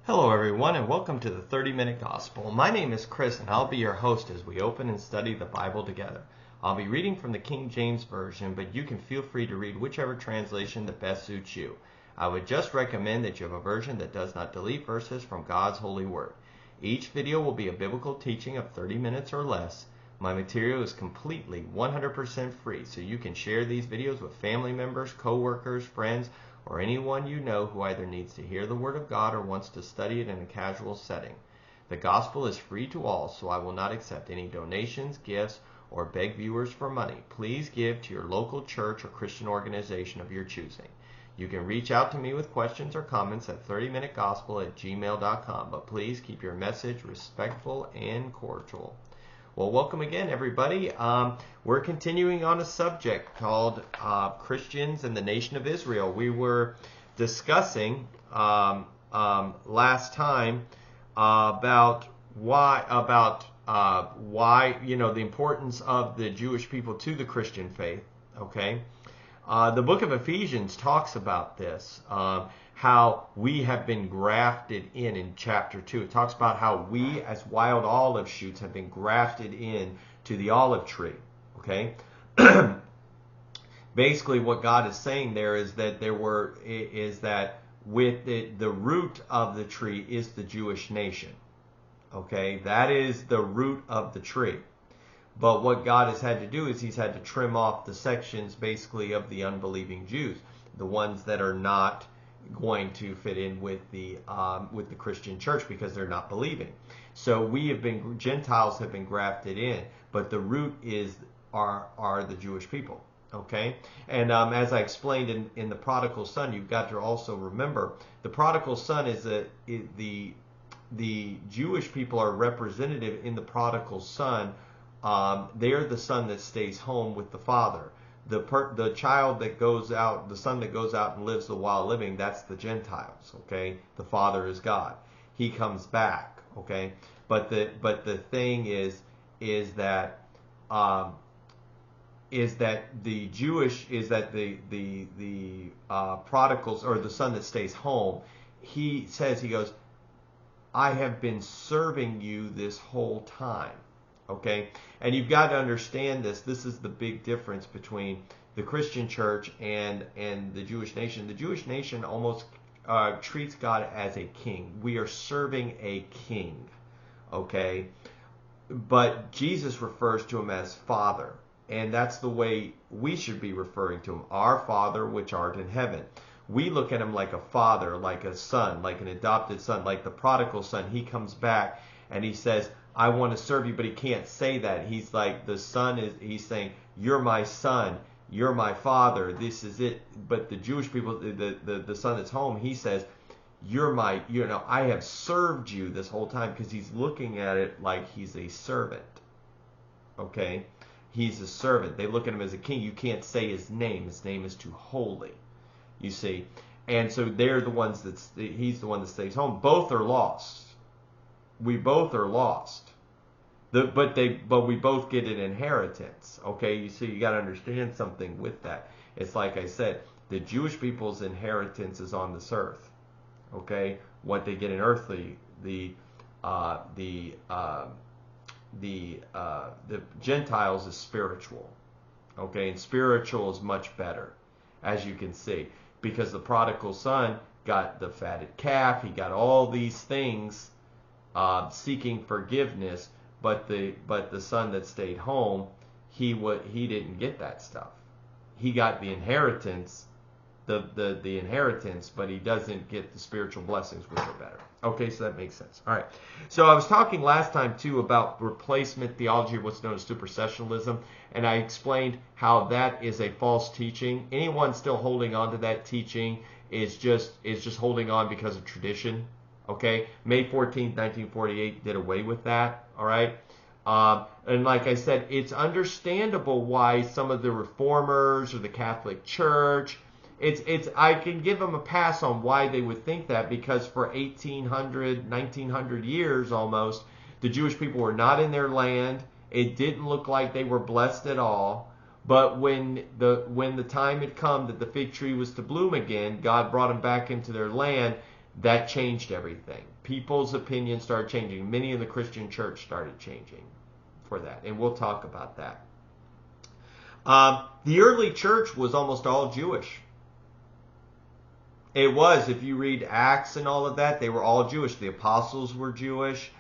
Hello everyone and welcome to the 30-Minute Gospel. My name is Chris and I'll be your host as we open and study the Bible together. I'll be reading from the King James Version, but you can feel free to read whichever translation that best suits you. I would just recommend that you have a version that does not delete verses from God's holy word. Each video will be a biblical teaching of 30 minutes or less. My material is completely 100% free, so you can share these videos with family members, co-workers, friends, or anyone you know who either needs to hear the Word of God or wants to study it in a casual setting. The gospel is free to all, so I will not accept any donations, gifts, or beg viewers for money. Please give to your local church or Christian organization of your choosing. You can reach out to me with questions or comments at 30minutegospel@gmail.com, but please keep your message respectful and cordial. Well, welcome again, everybody. We're continuing on a subject called Christians and the Nation of Israel. We were discussing last time about why the importance of the Jewish people to the Christian faith. Okay, the book of Ephesians talks about this. How we have been grafted in chapter 2. It talks about how we as wild olive shoots have been grafted in to the olive tree. Okay? Basically what God is saying there is that with the root of the tree is the Jewish nation. Okay? That is the root of the tree. But what God has had to do is he's had to trim off the sections basically of the unbelieving Jews, the ones that are not going to fit in with the Christian church because they're not believing. So Gentiles have been grafted in, but the root are the Jewish people. Okay, and as I explained in the prodigal son, you've got to also remember the prodigal son the Jewish people are representative in the prodigal son. They're the son that stays home with the father. The child that goes out, the son that goes out and lives the wild living, that's the Gentiles. Okay, the Father is God. He comes back. Okay, but the thing is that the prodigals, or the son that stays home, he goes, I have been serving you this whole time. Okay, and you've got to understand this. This is the big difference between the Christian church and the Jewish nation. The Jewish nation almost treats God as a king. We are serving a king. Okay, but Jesus refers to him as Father, and that's the way we should be referring to him. Our Father, which art in heaven. We look at him like a father, like a son, like an adopted son, like the prodigal son. He comes back and he says, I want to serve you, but he can't say that. He's like, he's saying, you're my son, you're my father, this is it. But the Jewish people, the son that's home, he says, I have served you this whole time, because he's looking at it like he's a servant. Okay? He's a servant. They look at him as a king. You can't say his name. His name is too holy. You see? And so they're the ones he's the one that stays home. Both are lost. We both are lost, but we both get an inheritance. Okay, you see, you got to understand something with that. It's like I said, the Jewish people's inheritance is on this earth. Okay, what they get in earthly, the Gentiles is spiritual. Okay, and spiritual is much better, as you can see, because the prodigal son got the fatted calf. He got all these things. Seeking forgiveness, but the son that stayed home, he didn't get that stuff. He got the inheritance, the inheritance, but he doesn't get the spiritual blessings, which are better. Okay, so that makes sense. All right. So I was talking last time too about replacement theology, what's known as supersessionalism, and I explained how that is a false teaching. Anyone still holding on to that teaching is just holding on because of tradition. Okay, May 14th, 1948 did away with that. All right, and like I said, it's understandable why some of the reformers or the Catholic Church, I can give them a pass on why they would think that, because for 1900 years almost, the Jewish people were not in their land. It didn't look like they were blessed at all. But when the time had come that the fig tree was to bloom again, God brought them back into their land. that changed everything. People's opinions started changing. Many in the Christian church started changing for that, and we'll talk about that. The early church was almost all Jewish. It was, if you read Acts and all of that, they were all Jewish. The apostles were Jewish.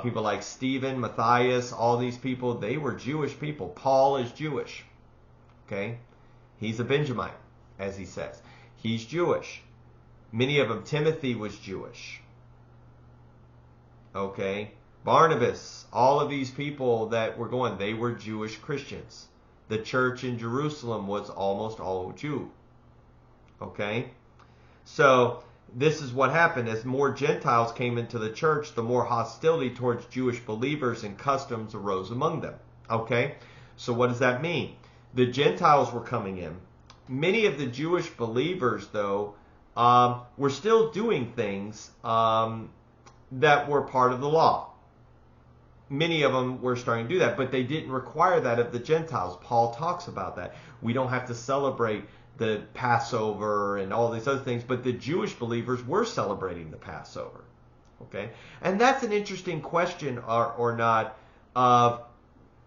People like Stephen, Matthias, all these people, they were Jewish people. Paul is Jewish. Okay? He's a Benjamite, as he says. He's Jewish. Many of them, Timothy was Jewish. Okay? Barnabas, all of these people that were going, they were Jewish Christians. The church in Jerusalem was almost all Jew. Okay? So, this is what happened. As more Gentiles came into the church, the more hostility towards Jewish believers and customs arose among them. Okay? So what does that mean? The Gentiles were coming in. Many of the Jewish believers, though, were still doing things that were part of the law. Many of them were starting to do that, but they didn't require that of the Gentiles. Paul talks about that. We don't have to celebrate the Passover and all these other things, but the Jewish believers were celebrating the Passover. Okay? And that's an interesting question or not of,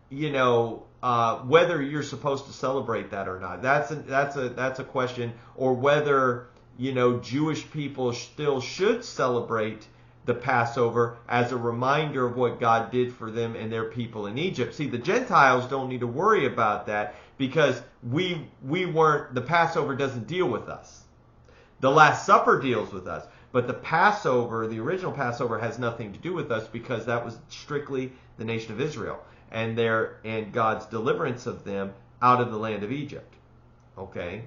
whether you're supposed to celebrate that or not. That's a question, or whether, Jewish people still should celebrate the Passover as a reminder of what God did for them and their people in Egypt. See, the Gentiles don't need to worry about that because the Passover doesn't deal with us. The Last Supper deals with us, but the Passover, the original Passover, has nothing to do with us because that was strictly the nation of Israel and God's deliverance of them out of the land of Egypt. Okay?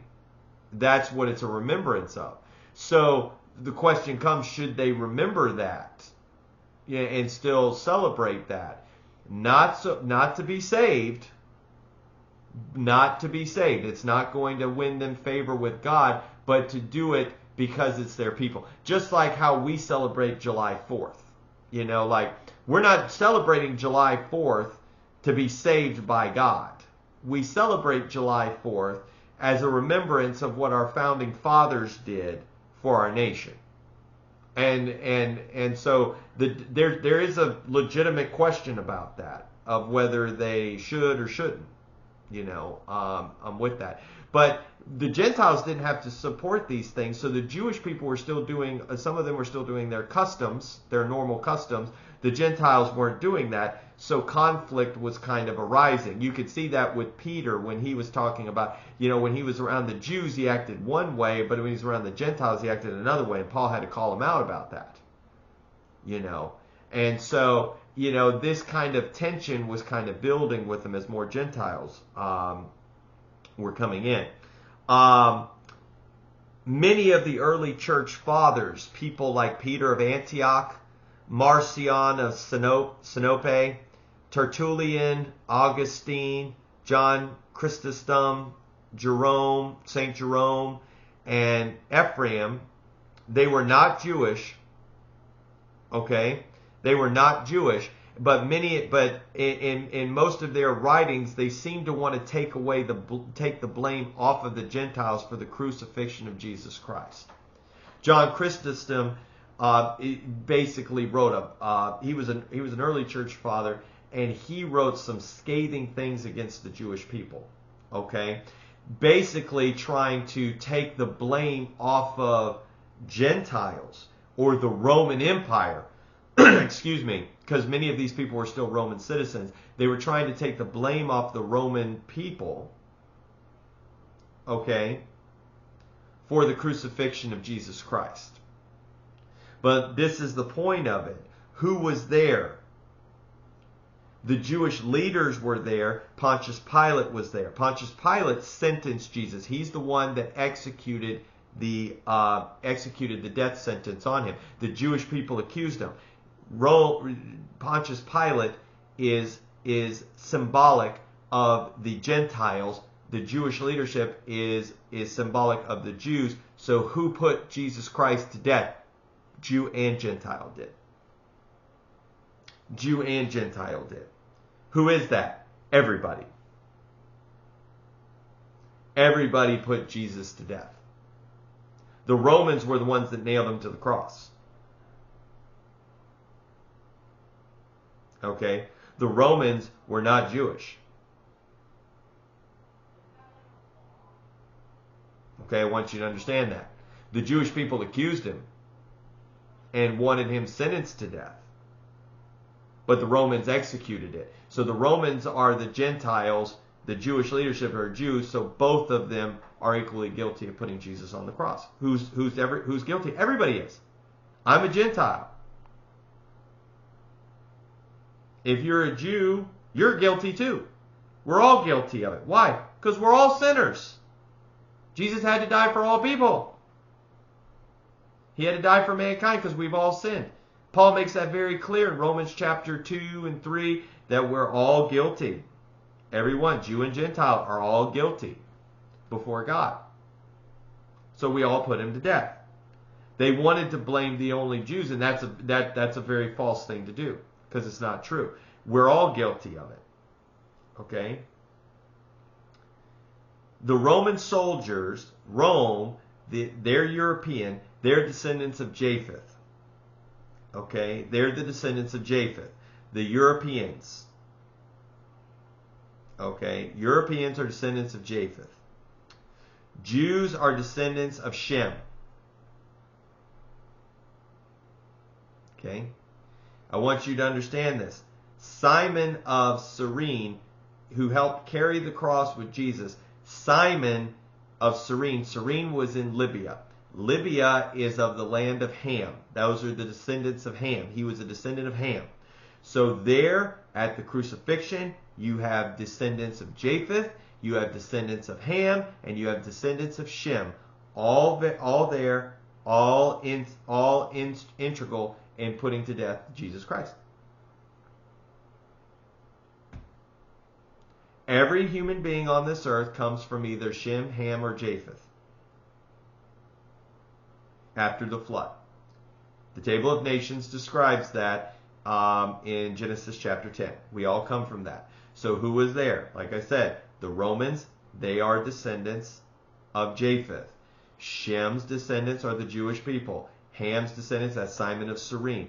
That's what it's a remembrance of. So the question comes, should they remember that and still celebrate that? Not to be saved. Not to be saved. It's not going to win them favor with God, but to do it because it's their people. Just like how we celebrate July 4th. We're not celebrating July 4th to be saved by God. We celebrate July 4th as a remembrance of what our founding fathers did for our nation. And so there is a legitimate question about that, of whether they should or shouldn't. I'm with that. But the Gentiles didn't have to support these things, so the Jewish people were still doing, some of them were still doing their customs, their normal customs. The Gentiles weren't doing that, so conflict was kind of arising. You could see that with Peter when he was talking about, when he was around the Jews, he acted one way, but when he was around the Gentiles, he acted another way, and Paul had to call him out about that. And so, this kind of tension was kind of building with them as more Gentiles were coming in. Many of the early church fathers, people like Peter of Antioch, Marcion of Sinope, Tertullian, Augustine, John Chrysostom, Jerome, St. Jerome, and Ephraim, they were not Jewish. Okay? They were not Jewish, but in most of their writings, they seem to want to take the blame off of the Gentiles for the crucifixion of Jesus Christ. John Chrysostom basically wrote he was an early church father, and he wrote some scathing things against the Jewish people. Okay, basically trying to take the blame off of Gentiles or the Roman Empire. Excuse me, because many of these people were still Roman citizens. They were trying to take the blame off the Roman people, okay, for the crucifixion of Jesus Christ. But this is the point of it. Who was there? The Jewish leaders were there. Pontius Pilate was there. Pontius Pilate sentenced Jesus. He's the one that executed the death sentence on him. The Jewish people accused him. Pontius Pilate is symbolic of the Gentiles. The Jewish leadership is symbolic of the Jews. So who put Jesus Christ to death? Jew and Gentile did. Jew and Gentile did. Who is that? Everybody. Everybody put Jesus to death. The Romans were the ones that nailed him to the cross. Okay? The Romans were not Jewish. Okay, I want you to understand that. The Jewish people accused him and wanted him sentenced to death. But the Romans executed it. So the Romans are the Gentiles, the Jewish leadership are Jews, so both of them are equally guilty of putting Jesus on the cross. Who's guilty? Everybody is. I'm a Gentile. If you're a Jew, you're guilty too. We're all guilty of it. Why? Because we're all sinners. Jesus had to die for all people. He had to die for mankind because we've all sinned. Paul makes that very clear in Romans chapter 2 and 3 that we're all guilty. Everyone, Jew and Gentile, are all guilty before God. So we all put him to death. They wanted to blame the only Jews, and that's a very false thing to do because it's not true. We're all guilty of it. Okay? The Roman soldiers, Rome, they're European, they're descendants of Japheth. Okay? They're the descendants of Japheth. The Europeans. Okay? Europeans are descendants of Japheth. Jews are descendants of Shem. Okay? I want you to understand this. Simon of Cyrene, who helped carry the cross with Jesus, Simon of Cyrene. Cyrene was in Libya. Libya is of the land of Ham. Those are the descendants of Ham. He was a descendant of Ham. So there, at the crucifixion, you have descendants of Japheth, you have descendants of Ham, and you have descendants of Shem. All there, integral in putting to death Jesus Christ. Every human being on this earth comes from either Shem, Ham, or Japheth after the flood. The Table of Nations describes that in Genesis chapter 10. We all come from that. So who was there? Like I said, the Romans, they are descendants of Japheth. Shem's descendants are the Jewish people. Ham's descendants, that's Simon of Cyrene.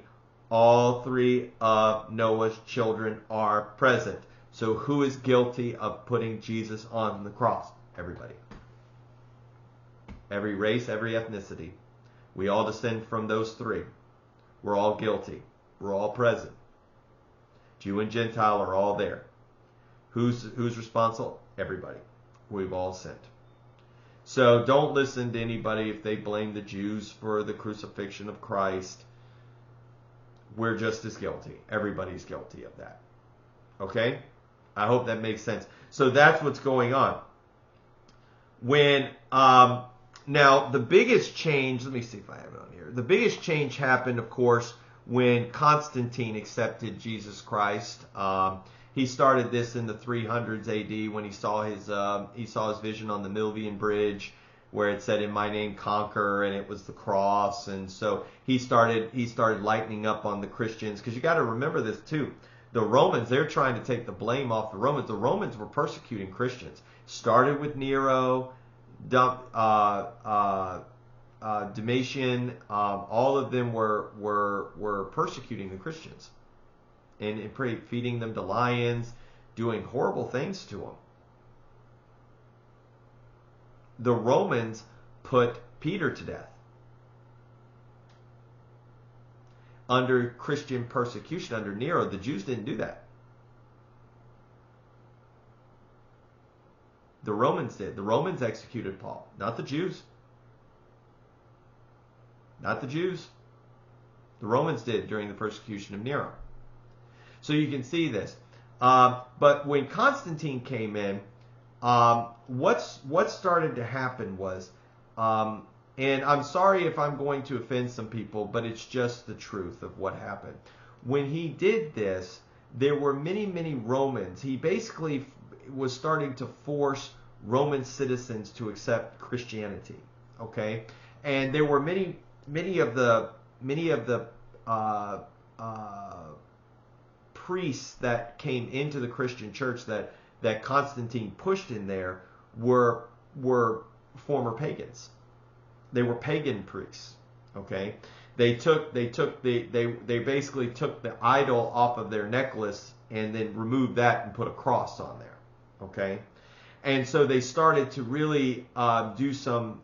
All three of Noah's children are present. So who is guilty of putting Jesus on the cross? Everybody. Every race, every ethnicity. We all descend from those three. We're all guilty. We're all present. Jew and Gentile are all there. Who's responsible? Everybody. We've all sinned. So don't listen to anybody if they blame the Jews for the crucifixion of Christ. We're just as guilty. Everybody's guilty of that. Okay? I hope that makes sense. So that's what's going on. When now the biggest change, let me see if I have it on here. The biggest change happened, of course, when Constantine accepted Jesus Christ. He started this in the 300s AD when he saw his vision on the Milvian Bridge, where it said, "In my name conquer," and it was the cross. And so he started lightening up on the Christians, because you got to remember this too. The Romans, they're trying to take the blame off the Romans. The Romans were persecuting Christians. Started with Nero, Domitian. All of them were persecuting the Christians and feeding them to lions, doing horrible things to them. The Romans put Peter to death under Christian persecution, under Nero. The Jews didn't do that. The Romans did. The Romans executed Paul, not the Jews. Not the Jews. The Romans did during the persecution of Nero. So you can see this. But when Constantine came in, what started to happen was, and I'm sorry if I'm going to offend some people, but it's just the truth of what happened. When he did this, there were many, many Romans. He basically was starting to force Roman citizens to accept Christianity. Okay, and there were many of the priests that came into the Christian church that Constantine pushed in there were former pagans. They were pagan priests. Okay, they basically took the idol off of their necklace and then removed that and put a cross on there. Okay, and so they started to really do some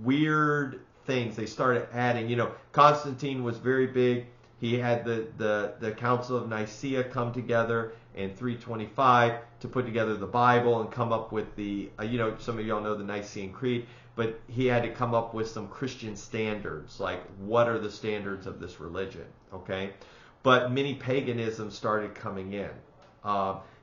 weird things. They started adding, Constantine was very big. He had the Council of Nicaea come together in 325 to put together the Bible and come up with the, some of y'all know the Nicene Creed, but he had to come up with some Christian standards, like what are the standards of this religion, okay? But many paganisms started coming in.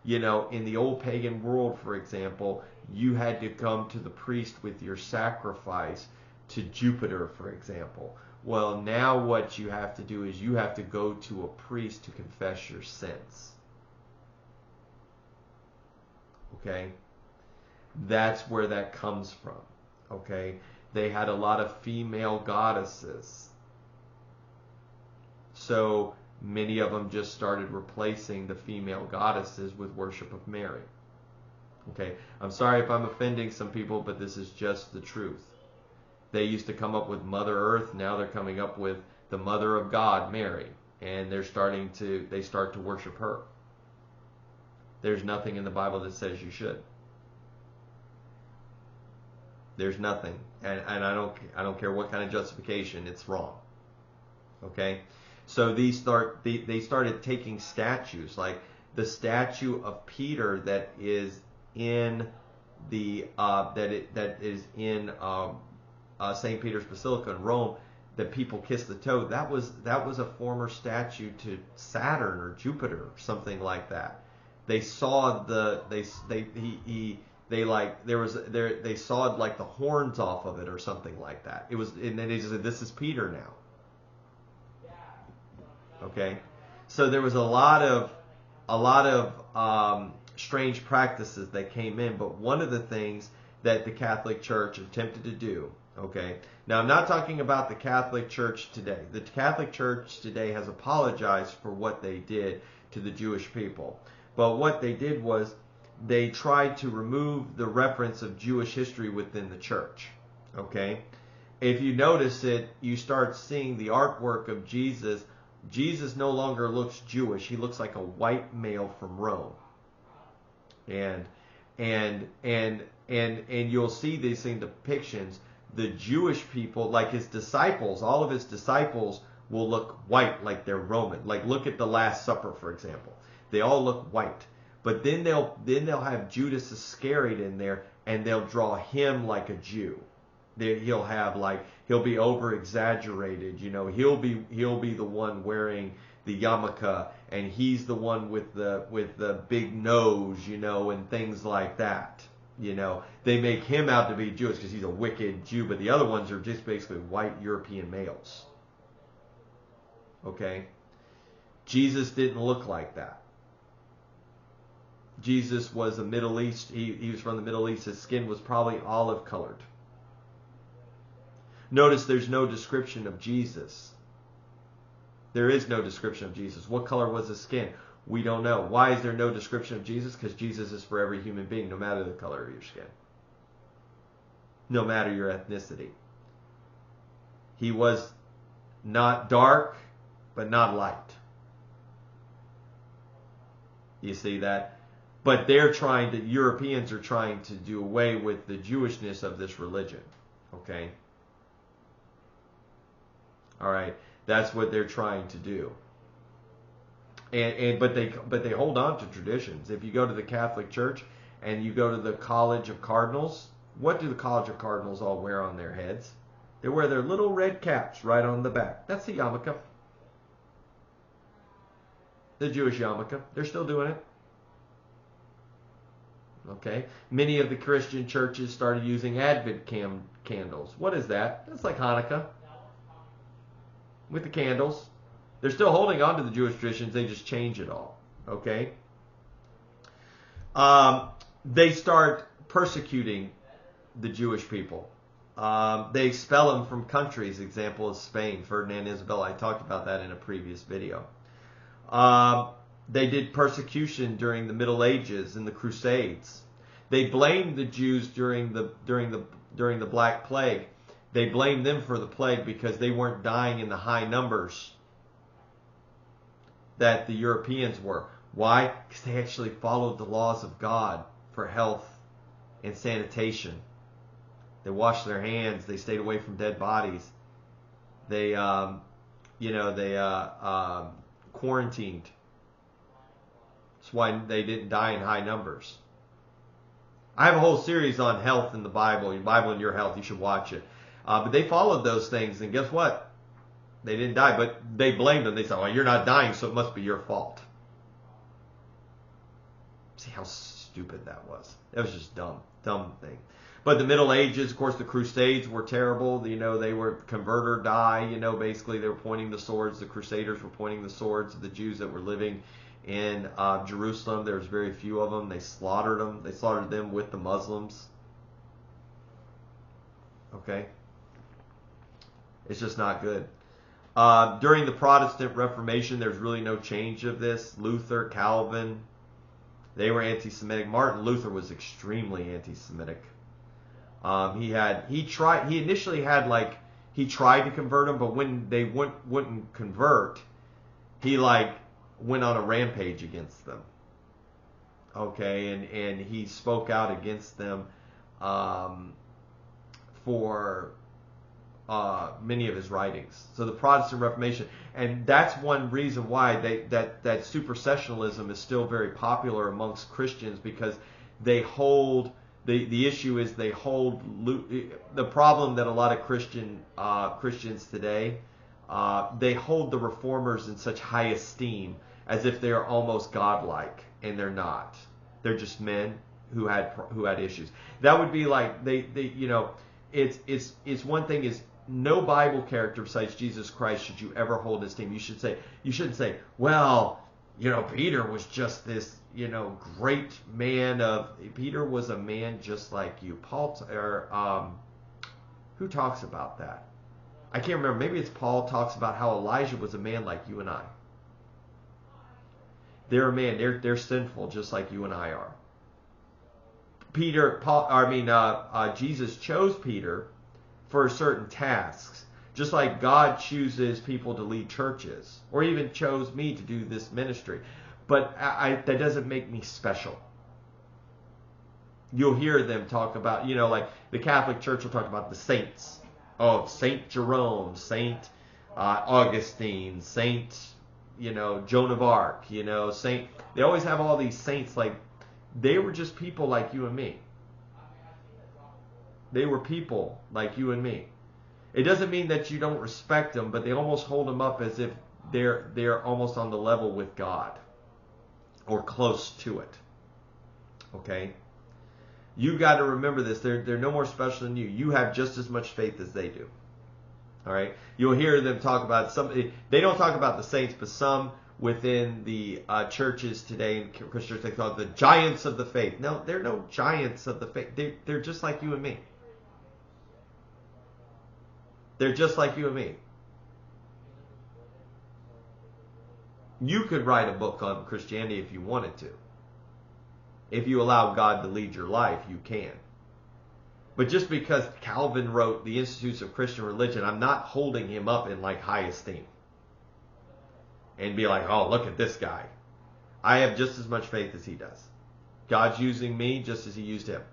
In the old pagan world, for example, you had to come to the priest with your sacrifice to Jupiter, for example. Well, now what you have to do is you have to go to a priest to confess your sins. Okay? That's where that comes from. Okay? They had a lot of female goddesses. So many of them just started replacing the female goddesses with worship of Mary. Okay? I'm sorry if I'm offending some people, but this is just the truth. They used to come up with Mother Earth. Now they're coming up with the Mother of God, Mary. And they start to worship her. There's nothing in the Bible that says you should. There's nothing. And I don't care what kind of justification, it's wrong. Okay? So they started taking statues, like the statue of Peter that is in the St. Peter's Basilica in Rome, that people kiss the toe. That was a former statue to Saturn or Jupiter or something like that. They saw they sawed like the horns off of it or something like that. It was, and then they just said, this is Peter now. Okay, so there was a lot of strange practices that came in, but one of the things that the Catholic Church attempted to do. Okay. Now, I'm not talking about the Catholic Church today. The Catholic Church today has apologized for what they did to the Jewish people. But what they did was they tried to remove the reference of Jewish history within the church. Okay. If you notice it, you start seeing the artwork of Jesus. Jesus no longer looks Jewish. He looks like a white male from Rome. And you'll see these same depictions. The Jewish people, like his disciples, all of his disciples will look white, like they're Roman. Like look at the Last Supper, for example. They all look white. But then they'll have Judas Iscariot in there, and they'll draw him like a Jew. He'll be over exaggerated. He'll be the one wearing the yarmulke, and he's the one with the big nose, and things like that. They make him out to be Jewish because he's a wicked Jew, but the other ones are just basically white European males. Okay? Jesus didn't look like that. Jesus was a Middle East. He was from the Middle East. His skin was probably olive colored. Notice there's no description of Jesus. There is no description of Jesus. What color was his skin? We don't know. Why is there no description of Jesus? Because Jesus is for every human being, no matter the color of your skin. No matter your ethnicity. He was not dark, but not light. You see that? But Europeans are trying to do away with the Jewishness of this religion. Okay? All right. That's what they're trying to do. But they hold on to traditions. If you go to the Catholic Church and you go to the College of Cardinals, what do the College of Cardinals all wear on their heads? They wear their little red caps right on the back. That's the yarmulke. The Jewish yarmulke. They're still doing it. Okay. Many of the Christian churches started using Advent candles. What is that? That's like Hanukkah. With the candles. They're still holding on to the Jewish traditions. They just change it all. Okay? They start persecuting the Jewish people. They expel them from countries. Example is Spain. Ferdinand and Isabella. I talked about that in a previous video. They did persecution during the Middle Ages and the Crusades. They blamed the Jews during the Black Plague. They blamed them for the plague because they weren't dying in the high numbers that the Europeans were. Why? Because they actually followed the laws of God for health and sanitation. They washed their hands. They stayed away from dead bodies. They, quarantined. That's why they didn't die in high numbers. I have a whole series on health in the Bible, and Your Health. You should watch it. But they followed those things, and guess what? They didn't die, but they blamed them. They said, well, you're not dying, so it must be your fault. See how stupid that was. That was just dumb thing. But the Middle Ages, of course, the Crusades were terrible. They were convert or die. Basically they were pointing the swords. The Crusaders were pointing the swords of the Jews that were living in Jerusalem. There was very few of them. They slaughtered them. They slaughtered them with the Muslims. Okay? It's just not good. During the Protestant Reformation, there's really no change of this. Luther, Calvin, they were anti-Semitic. Martin Luther was extremely anti-Semitic. He initially tried to convert them, but when they wouldn't convert, he went on a rampage against them. Okay, and he spoke out against them for many of his writings. So the Protestant Reformation, and that's one reason why that supersessionalism is still very popular amongst Christians, because they hold the issue is they hold the problem that a lot of Christians today they hold the Reformers in such high esteem as if they are almost godlike, and they're not. They're just men who had issues. That would be like it's one thing is, no Bible character besides Jesus Christ should you ever hold in esteem. You shouldn't say, well, Peter was just this, great man Peter was a man just like you. Who talks about that? I can't remember. Maybe it's Paul talks about how Elijah was a man like you and I. They're a man. They're sinful just like you and I are. Jesus chose Peter for certain tasks, just like God chooses people to lead churches, or even chose me to do this ministry. But that doesn't make me special. You'll hear them talk about, like the Catholic Church will talk about the saints. Oh, Saint Jerome, Saint Augustine, Saint, Joan of Arc, Saint. They always have all these saints, like they were just people like you and me. They were people like you and me. It doesn't mean that you don't respect them, but they almost hold them up as if they're almost on the level with God, or close to it. Okay? You got to remember this. They're no more special than you. You have just as much faith as they do. All right? You'll hear them talk about some. They don't talk about the saints, but some within the churches today, in Christians, they call it the giants of the faith. No, they're no giants of the faith. They're just like you and me. They're just like you and me. You could write a book on Christianity if you wanted to. If you allow God to lead your life, you can. But just because Calvin wrote the Institutes of Christian Religion, I'm not holding him up in high esteem. And be like, oh, look at this guy. I have just as much faith as he does. God's using me just as he used him.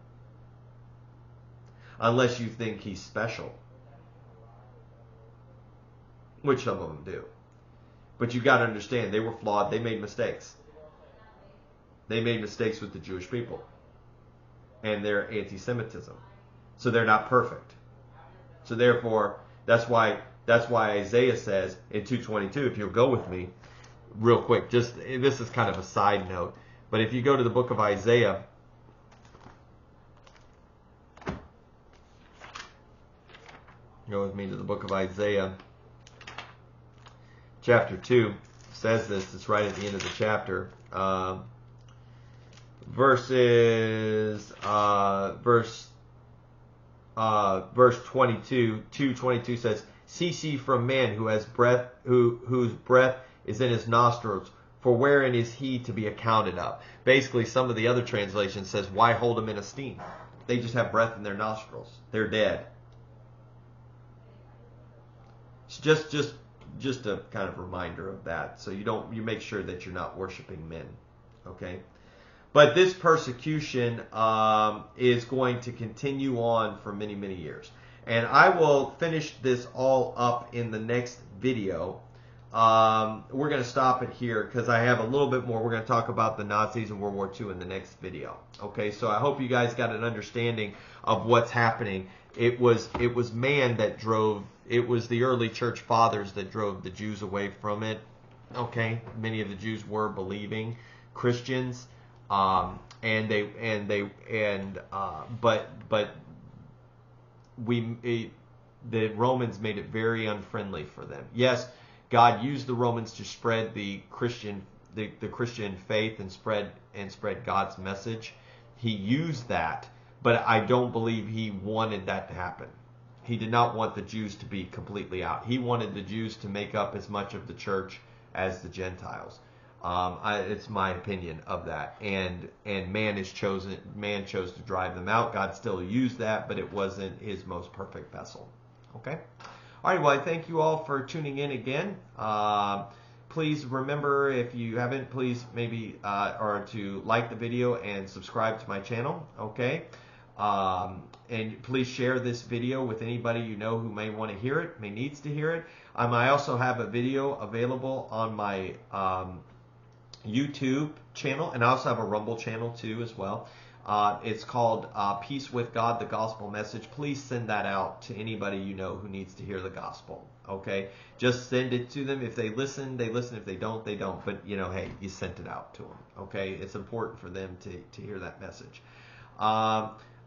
Unless you think he's special. Which some of them do. But you got to understand, they were flawed. They made mistakes. They made mistakes with the Jewish people and their anti-Semitism. So they're not perfect. So therefore, that's why Isaiah says in 2:22, if you'll go with me real quick, this is kind of a side note, but if you go to the book of Isaiah, go with me to the book of Isaiah, chapter 2, says this. It's right at the end of the chapter. Verse 22, 2:22 says, "Cease ye from man who has breath, whose breath is in his nostrils, for wherein is he to be accounted of?" Basically, some of the other translations says, why hold him in esteem? They just have breath in their nostrils. They're dead. It's just a kind of reminder of that. So you make sure that you're not worshiping men. Okay. But this persecution is going to continue on for many, many years. And I will finish this all up in the next video. We're going to stop it here because I have a little bit more. We're going to talk about the Nazis and World War II in the next video. Okay, so I hope you guys got an understanding of what's happening. It was man that drove, it was the early church fathers that drove the Jews away from it. Okay, many of the Jews were believing Christians. But the Romans made it very unfriendly for them. Yes, God used the Romans to spread the Christian faith and spread God's message. He used that, but I don't believe he wanted that to happen. He did not want the Jews to be completely out. He wanted the Jews to make up as much of the church as the Gentiles. It's my opinion of that, and man chose to drive them out. God still used that, but it wasn't his most perfect vessel. Okay. All right. Well, I thank you all for tuning in again. Please remember, if you haven't, please maybe or to like the video and subscribe to my channel. Okay. And please share this video with anybody you know who may want to hear it, needs to hear it. I also have a video available on my YouTube channel, and I also have a Rumble channel too as well. It's called Peace with God, the Gospel Message. Please send that out to anybody you know who needs to hear the gospel. Okay, just send it to them. If they listen, they listen. If they don't, they don't. But hey, you sent it out to them. Okay, it's important for them to hear that message.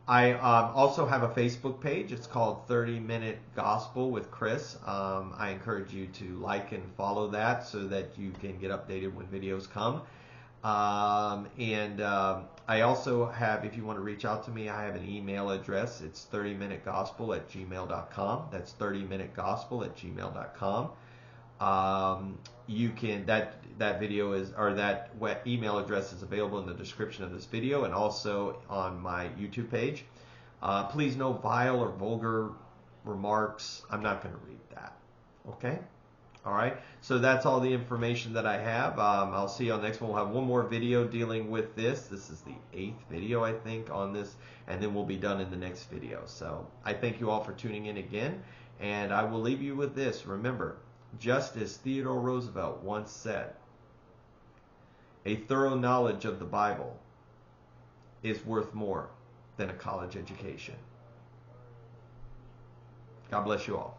I also have a Facebook page. It's called 30 Minute Gospel with Chris. I encourage you to like and follow that so that you can get updated when videos come. I also have, if you want to reach out to me, I have an email address. It's 30minutegospel@gmail.com. That's 30minutegospel@gmail.com. You can, that video is, or that email address is available in the description of this video and also on my YouTube page. Please, no vile or vulgar remarks. I'm not going to read that. Okay. All right. So that's all the information that I have. I'll see you on the next one. We'll have one more video dealing with this. This is the 8th video, I think, on this, and then we'll be done in the next video. So I thank you all for tuning in again, and I will leave you with this. Remember, just as Theodore Roosevelt once said, a thorough knowledge of the Bible is worth more than a college education. God bless you all.